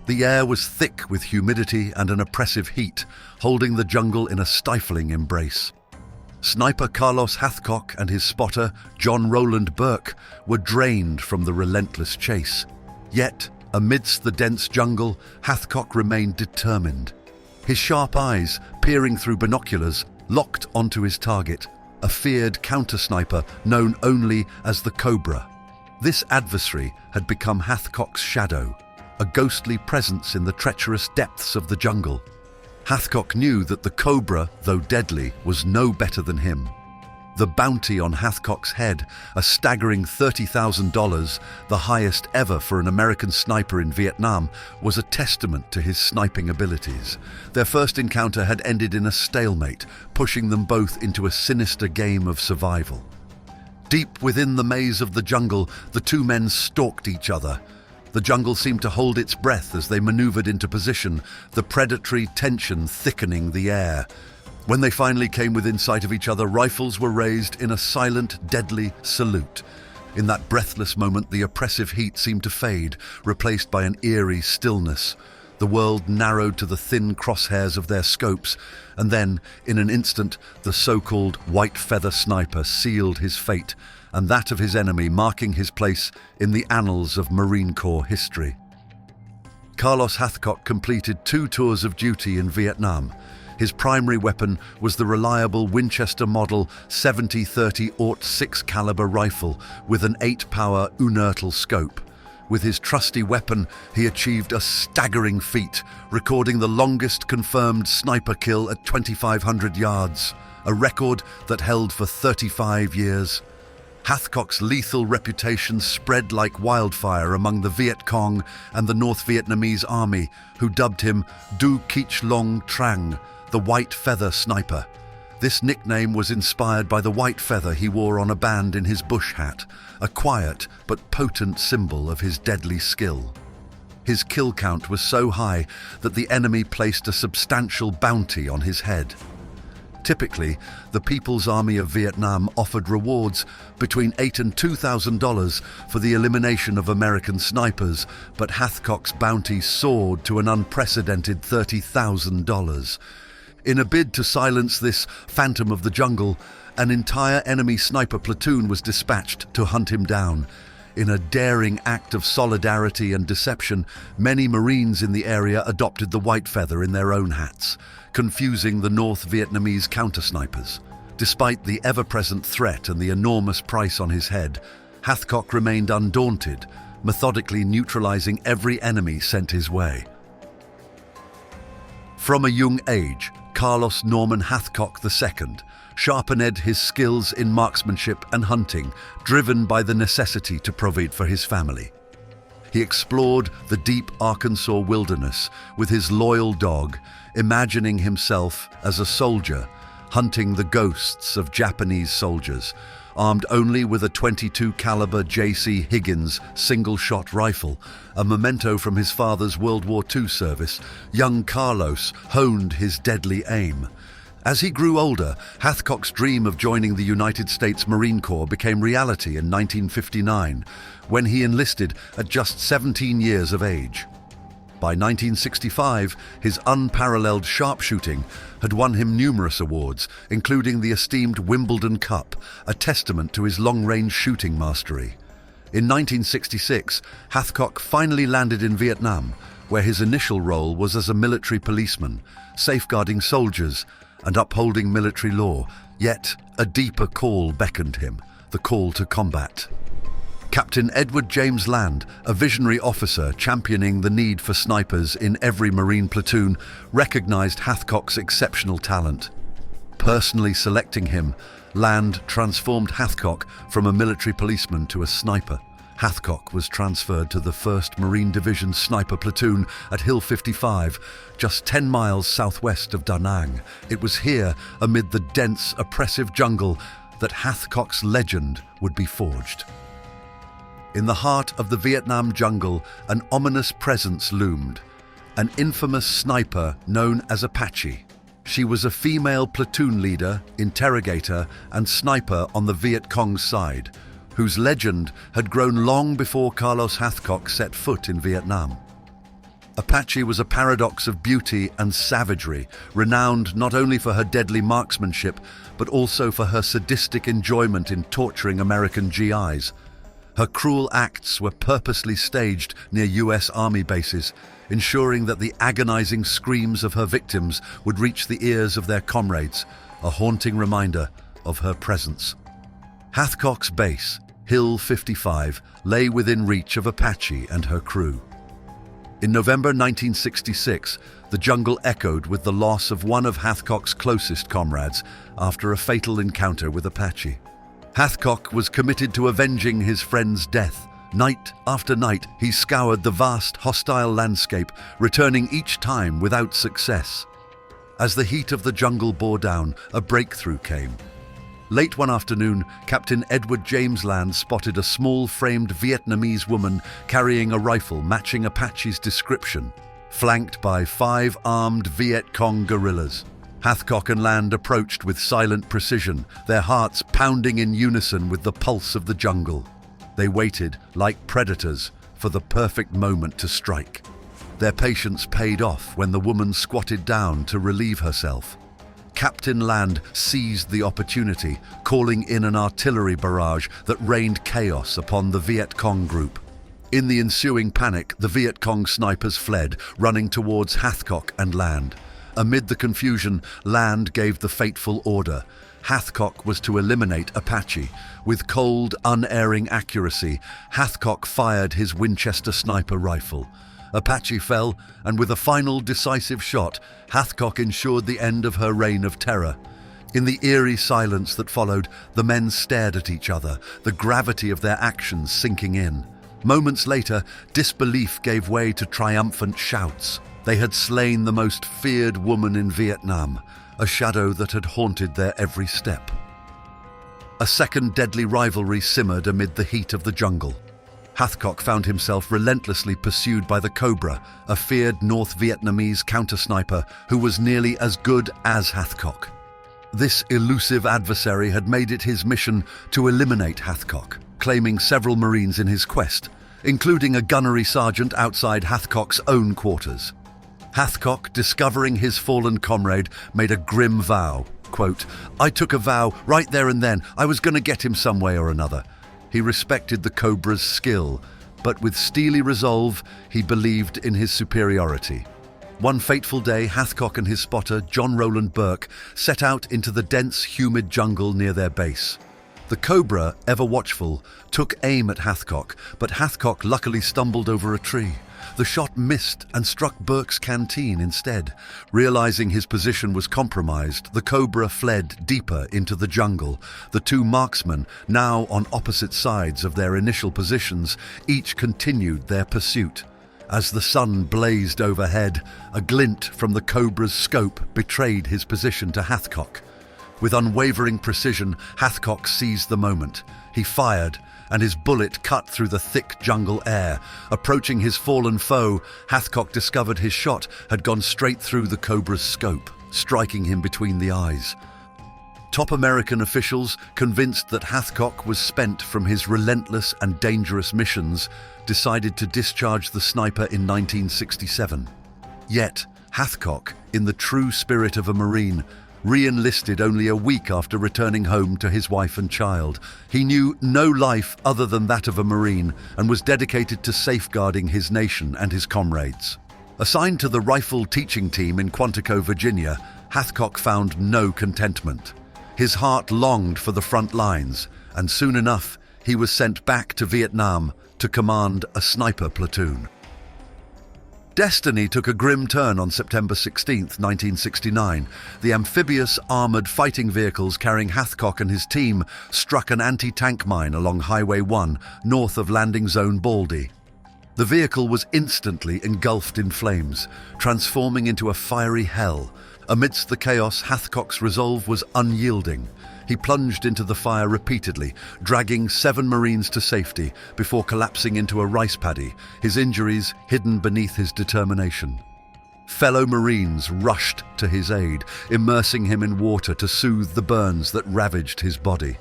The air was thick with humidity and an oppressive heat, holding the jungle in a stifling embrace. Sniper Carlos Hathcock and his spotter, John Roland Burke, were drained from the relentless chase. Yet, amidst the dense jungle, Hathcock remained determined. His sharp eyes, peering through binoculars, locked onto his target, a feared counter-sniper known only as the Cobra. This adversary had become Hathcock's shadow, a ghostly presence in the treacherous depths of the jungle. Hathcock knew that the Cobra, though deadly, was no better than him. The bounty on Hathcock's head, a staggering $30,000, the highest ever for an American sniper in Vietnam, was a testament to his sniping abilities. Their first encounter had ended in a stalemate, pushing them both into a sinister game of survival. Deep within the maze of the jungle, the two men stalked each other. The jungle seemed to hold its breath as they maneuvered into position, the predatory tension thickening the air. When they finally came within sight of each other, rifles were raised in a silent, deadly salute. In that breathless moment, the oppressive heat seemed to fade, replaced by an eerie stillness. The world narrowed to the thin crosshairs of their scopes, and then, in an instant, the so-called white feather sniper sealed his fate, and that of his enemy, marking his place in the annals of Marine Corps history. Carlos Hathcock completed 2 tours of duty in Vietnam. His primary weapon was the reliable Winchester model 70-30-06 caliber rifle with an 8-power unertl scope. With his trusty weapon, he achieved a staggering feat, recording the longest confirmed sniper kill at 2,500 yards, a record that held for 35 years. Hathcock's lethal reputation spread like wildfire among the Viet Cong and the North Vietnamese army, who dubbed him Du Kich Long Trang, the White Feather Sniper. This nickname was inspired by the white feather he wore on a band in his bush hat, a quiet but potent symbol of his deadly skill. His kill count was so high that the enemy placed a substantial bounty on his head. Typically, the People's Army of Vietnam offered rewards between $8,000 and $2,000 for the elimination of American snipers, but Hathcock's bounty soared to an unprecedented $30,000. In a bid to silence this phantom of the jungle, an entire enemy sniper platoon was dispatched to hunt him down. In a daring act of solidarity and deception, many Marines in the area adopted the white feather in their own hats, confusing the North Vietnamese counter-snipers. Despite the ever-present threat and the enormous price on his head, Hathcock remained undaunted, methodically neutralizing every enemy sent his way. From a young age, Carlos Norman Hathcock II sharpened his skills in marksmanship and hunting, driven by the necessity to provide for his family. He explored the deep Arkansas wilderness with his loyal dog, imagining himself as a soldier, hunting the ghosts of Japanese soldiers. Armed only with a .22 caliber J.C. Higgins single-shot rifle, a memento from his father's World War II service, young Carlos honed his deadly aim. As he grew older, Hathcock's dream of joining the United States Marine Corps became reality in 1959, when he enlisted at just 17 years of age. By 1965, his unparalleled sharpshooting had won him numerous awards, including the esteemed Wimbledon Cup, a testament to his long-range shooting mastery. In 1966, Hathcock finally landed in Vietnam, where his initial role was as a military policeman, safeguarding soldiers and upholding military law. Yet a deeper call beckoned him, the call to combat. Captain Edward James Land, a visionary officer championing the need for snipers in every Marine platoon, recognized Hathcock's exceptional talent. Personally selecting him, Land transformed Hathcock from a military policeman to a sniper. Hathcock was transferred to the 1st Marine Division Sniper Platoon at Hill 55, just 10 miles southwest of Da Nang. It was here, amid the dense, oppressive jungle, that Hathcock's legend would be forged. In the heart of the Vietnam jungle, an ominous presence loomed, an infamous sniper known as Apache. She was a female platoon leader, interrogator, and sniper on the Viet Cong's side, whose legend had grown long before Carlos Hathcock set foot in Vietnam. Apache was a paradox of beauty and savagery, renowned not only for her deadly marksmanship, but also for her sadistic enjoyment in torturing American GIs. Her cruel acts were purposely staged near US Army bases, ensuring that the agonizing screams of her victims would reach the ears of their comrades, a haunting reminder of her presence. Hathcock's base, Hill 55, lay within reach of Apache and her crew. In November 1966, the jungle echoed with the loss of one of Hathcock's closest comrades after a fatal encounter with Apache. Hathcock was committed to avenging his friend's death. Night after night, he scoured the vast, hostile landscape, returning each time without success. As the heat of the jungle bore down, a breakthrough came. Late one afternoon, Captain Edward James Land spotted a small-framed Vietnamese woman carrying a rifle matching Apache's description, flanked by 5 armed Viet Cong guerrillas. Hathcock and Land approached with silent precision, their hearts pounding in unison with the pulse of the jungle. They waited, like predators, for the perfect moment to strike. Their patience paid off when the woman squatted down to relieve herself. Captain Land seized the opportunity, calling in an artillery barrage that rained chaos upon the Viet Cong group. In the ensuing panic, the Viet Cong snipers fled, running towards Hathcock and Land. Amid the confusion, Land gave the fateful order. Hathcock was to eliminate Apache. With cold, unerring accuracy, Hathcock fired his Winchester sniper rifle. Apache fell, and with a final decisive shot, Hathcock ensured the end of her reign of terror. In the eerie silence that followed, the men stared at each other, the gravity of their actions sinking in. Moments later, disbelief gave way to triumphant shouts. They had slain the most feared woman in Vietnam, a shadow that had haunted their every step. A second deadly rivalry simmered amid the heat of the jungle. Hathcock found himself relentlessly pursued by the Cobra, a feared North Vietnamese counter-sniper who was nearly as good as Hathcock. This elusive adversary had made it his mission to eliminate Hathcock, claiming several Marines in his quest, including a gunnery sergeant outside Hathcock's own quarters. Hathcock, discovering his fallen comrade, made a grim vow, quote, "I took a vow right there and then I was going to get him some way or another." He respected the Cobra's skill, but with steely resolve, he believed in his superiority. One fateful day, Hathcock and his spotter, John Roland Burke, set out into the dense, humid jungle near their base. The Cobra, ever watchful, took aim at Hathcock, but Hathcock luckily stumbled over a tree. The shot missed and struck Burke's canteen instead. Realizing his position was compromised, the Cobra fled deeper into the jungle. The two marksmen, now on opposite sides of their initial positions, each continued their pursuit. As the sun blazed overhead, a glint from the Cobra's scope betrayed his position to Hathcock. With unwavering precision, Hathcock seized the moment. He fired, and his bullet cut through the thick jungle air. Approaching his fallen foe, Hathcock discovered his shot had gone straight through the Cobra's scope, striking him between the eyes. Top American officials, convinced that Hathcock was spent from his relentless and dangerous missions, decided to discharge the sniper in 1967. Yet, Hathcock, in the true spirit of a Marine, re-enlisted only a week after returning home to his wife and child. He knew no life other than that of a Marine and was dedicated to safeguarding his nation and his comrades. Assigned to the rifle teaching team in Quantico, Virginia, Hathcock found no contentment. His heart longed for the front lines, and soon enough, he was sent back to Vietnam to command a sniper platoon. Destiny took a grim turn on September 16, 1969. The amphibious armored fighting vehicles carrying Hathcock and his team struck an anti-tank mine along Highway 1, north of landing zone Baldy. The vehicle was instantly engulfed in flames, transforming into a fiery hell. Amidst the chaos, Hathcock's resolve was unyielding. He plunged into the fire repeatedly, dragging 7 Marines to safety before collapsing into a rice paddy, his injuries hidden beneath his determination. Fellow Marines rushed to his aid, immersing him in water to soothe the burns that ravaged his body.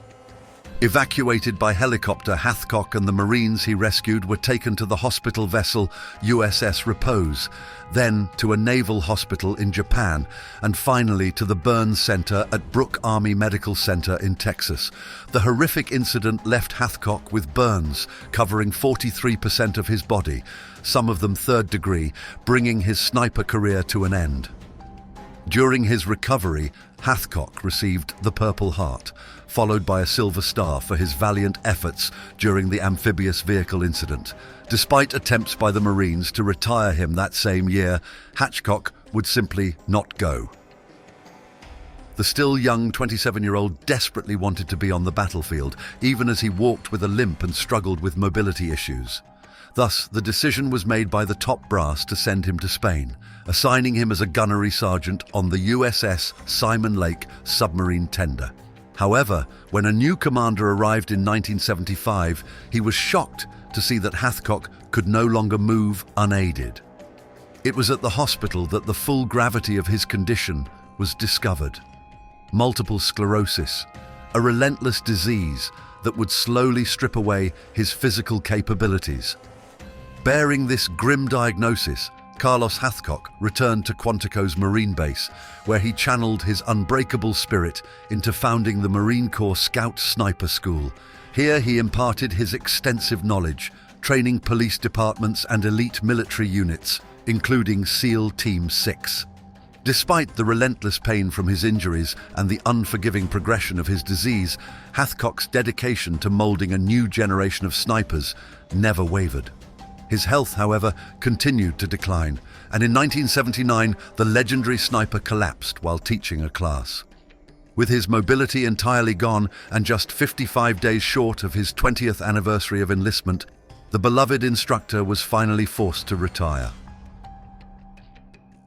Evacuated by helicopter, Hathcock and the Marines he rescued were taken to the hospital vessel USS Repose, then to a naval hospital in Japan, and finally to the burn center at Brooke Army Medical Center in Texas. The horrific incident left Hathcock with burns covering 43% of his body, some of them third degree, bringing his sniper career to an end. During his recovery, Hathcock received the Purple Heart, followed by a Silver Star for his valiant efforts during the amphibious vehicle incident. Despite attempts by the Marines to retire him that same year, Hathcock would simply not go. The still young 27-year-old desperately wanted to be on the battlefield, even as he walked with a limp and struggled with mobility issues. Thus, the decision was made by the top brass to send him to Spain, assigning him as a gunnery sergeant on the USS Simon Lake submarine tender. However, when a new commander arrived in 1975, he was shocked to see that Hathcock could no longer move unaided. It was at the hospital that the full gravity of his condition was discovered. Multiple sclerosis, a relentless disease that would slowly strip away his physical capabilities. Bearing this grim diagnosis, Carlos Hathcock returned to Quantico's Marine Base, where he channeled his unbreakable spirit into founding the Marine Corps Scout Sniper School. Here he imparted his extensive knowledge, training police departments and elite military units, including SEAL Team 6. Despite the relentless pain from his injuries and the unforgiving progression of his disease, Hathcock's dedication to molding a new generation of snipers never wavered. His health, however, continued to decline, and in 1979, the legendary sniper collapsed while teaching a class. With his mobility entirely gone and just 55 days short of his 20th anniversary of enlistment, the beloved instructor was finally forced to retire.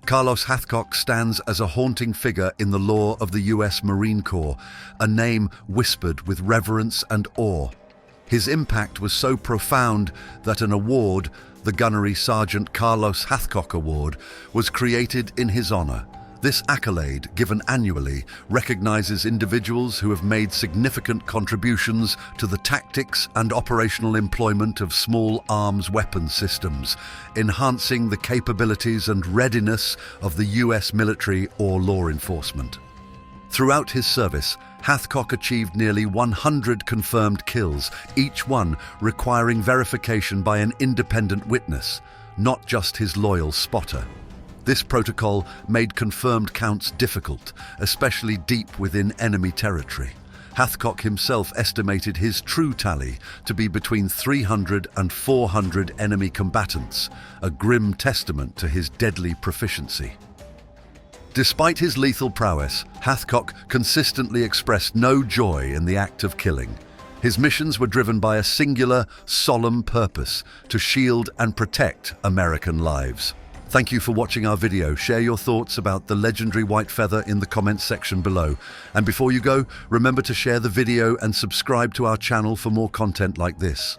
Carlos Hathcock stands as a haunting figure in the lore of the US Marine Corps, a name whispered with reverence and awe. His impact was so profound that an award, the Gunnery Sergeant Carlos Hathcock Award, was created in his honor. This accolade, given annually, recognizes individuals who have made significant contributions to the tactics and operational employment of small arms weapons systems, enhancing the capabilities and readiness of the US military or law enforcement. Throughout his service, Hathcock achieved nearly 100 confirmed kills, each one requiring verification by an independent witness, not just his loyal spotter. This protocol made confirmed counts difficult, especially deep within enemy territory. Hathcock himself estimated his true tally to be between 300 and 400 enemy combatants, a grim testament to his deadly proficiency. Despite his lethal prowess, Hathcock consistently expressed no joy in the act of killing. His missions were driven by a singular, solemn purpose: to shield and protect American lives. Thank you for watching our video. Share your thoughts about the legendary White Feather in the comments section below. And before you go, remember to share the video and subscribe to our channel for more content like this.